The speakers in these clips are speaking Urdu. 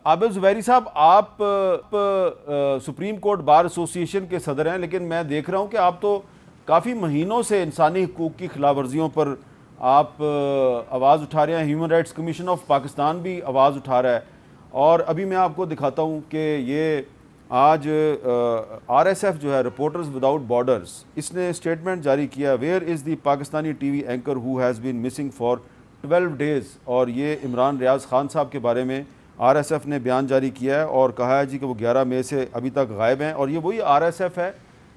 عابد زبیری صاحب، آپ سپریم کورٹ بار ایسوسی ایشن کے صدر ہیں، لیکن میں دیکھ رہا ہوں کہ آپ تو کافی مہینوں سے انسانی حقوق کی خلاف ورزیوں پر آپ آواز اٹھا رہے ہیں. Human rights commission of Pakistan بھی آواز اٹھا رہا ہے. اور ابھی میں آپ کو دکھاتا ہوں کہ یہ آج آر ایس ایف جو ہے، رپورٹرز وداؤٹ بارڈرز، اس نے اسٹیٹمنٹ جاری کیا، where is the Pakistani T V anchor who has been missing for 12 days. اور یہ عمران ریاض خان صاحب کے بارے میں آر ایس ایف نے بیان جاری کیا ہے اور کہا ہے جی کہ وہ 11 مئی سے ابھی تک غائب ہیں. اور یہ وہی آر ایس ایف ہے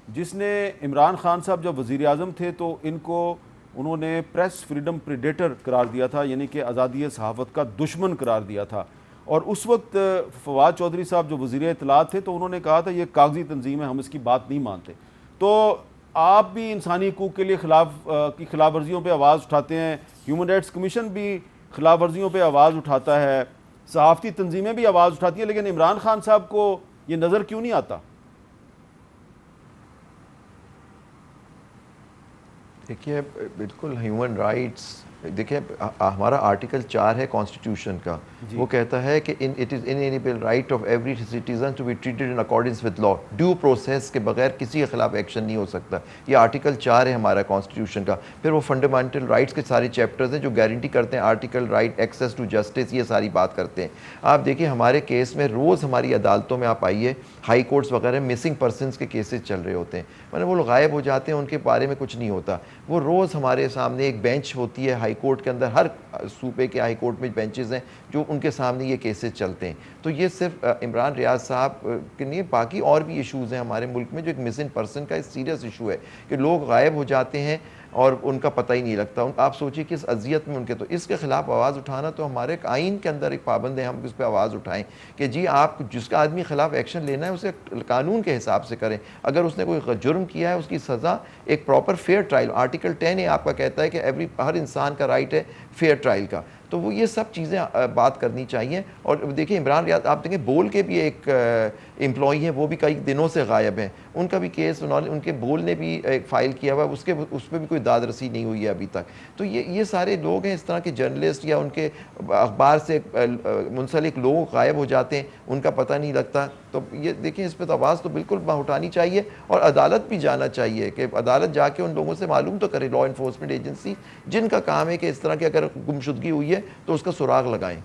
جس نے عمران خان صاحب جب وزیر اعظم تھے تو انہوں نے پریس فریڈم پریڈیٹر قرار دیا تھا، یعنی کہ آزادی صحافت کا دشمن قرار دیا تھا. اور اس وقت فواد چودھری صاحب جو وزیر اطلاعات تھے تو انہوں نے کہا تھا یہ کاغذی تنظیم ہے، ہم اس کی بات نہیں مانتے. تو آپ بھی انسانی حقوق کے لیے خلاف ورزیوں پہ آواز اٹھاتے ہیں، ہیومن رائٹس کمیشن بھی خلاف ورزیوں پہ آواز اٹھاتا ہے، صحافتی تنظیمیں بھی آواز اٹھاتی ہیں، لیکن عمران خان صاحب کو یہ نظر کیوں نہیں آتا؟ دیکھیے بالکل ہیومن رائٹس، دیکھیے ہمارا آرٹیکل 4 ہے کانسٹیٹیوشن کا، وہ کہتا ہے کہ it is enable right of every citizen to be treated in accordance with law, due process کے بغیر کسی کے خلاف ایکشن نہیں ہو سکتا. یہ آرٹیکل 4 ہے ہمارا کانسٹیٹیوشن کا. پھر وہ فنڈامنٹل رائٹس کے سارے چیپٹرز ہیں جو گارنٹی کرتے ہیں، article write access to justice, یہ ساری بات کرتے ہیں. آپ دیکھیے ہمارے کیس میں روز ہماری عدالتوں میں آپ آئیے، ہائی کورٹس وغیرہ مسنگ پرسنس کے کیسز چل رہے ہوتے ہیں، مطلب وہ لوگ غائب ہو جاتے ہیں، ان کے بارے میں کچھ نہیں ہوتا. وہ روز ہمارے سامنے ایک بینچ ہوتی ہے ہائی کورٹ کے اندر، ہر صوبے کے ہائی کورٹ میں بینچز ہیں جو ان کے سامنے یہ کیسز چلتے ہیں. تو یہ صرف عمران ریاض صاحب کے نہیں، باقی اور بھی ایشوز ہیں ہمارے ملک میں جو ایک مسنگ پرسن کا ایک سیریس ایشو ہے کہ لوگ غائب ہو جاتے ہیں اور ان کا پتہ ہی نہیں لگتا. آپ سوچیں کہ اس اذیت میں ان کے، تو اس کے خلاف آواز اٹھانا تو ہمارے آئین کے اندر ایک پابند ہے، ہم اس پہ آواز اٹھائیں کہ جی آپ جس کا آدمی خلاف ایکشن لینا ہے اسے قانون کے حساب سے کریں. اگر اس نے کوئی جرم کیا ہے اس کی سزا ایک پراپر فیئر ٹرائل، آرٹیکل 10 آپ کا کہتا ہے کہ ہر انسان کا رائٹ ہے فیئر ٹرائل کا. تو وہ یہ سب چیزیں بات کرنی چاہیے. اور دیکھیں عمران ریاض، آپ دیکھیں بول کے بھی ایک امپلائی ہیں، وہ بھی کئی دنوں سے غائب ہیں، ان کا بھی کیس ان کے بول نے بھی ایک فائل کیا ہوا ہے، اس پہ بھی کوئی داد رسی نہیں ہوئی ہے ابھی تک. تو یہ سارے لوگ ہیں اس طرح کے جرنلسٹ یا ان کے اخبار سے منسلک لوگ غائب ہو جاتے ہیں، ان کا پتہ نہیں لگتا. تو یہ دیکھیں اس پہ تو آواز تو بالکل اٹھانی چاہیے اور عدالت بھی جانا چاہیے کہ عدالت جا کے ان لوگوں سے معلوم تو کرے، لا انفورسمنٹ ایجنسی جن کا کام ہے کہ اس طرح کی اگر گمشدگی ہوئی ہے تو اس کا سراغ لگائیں.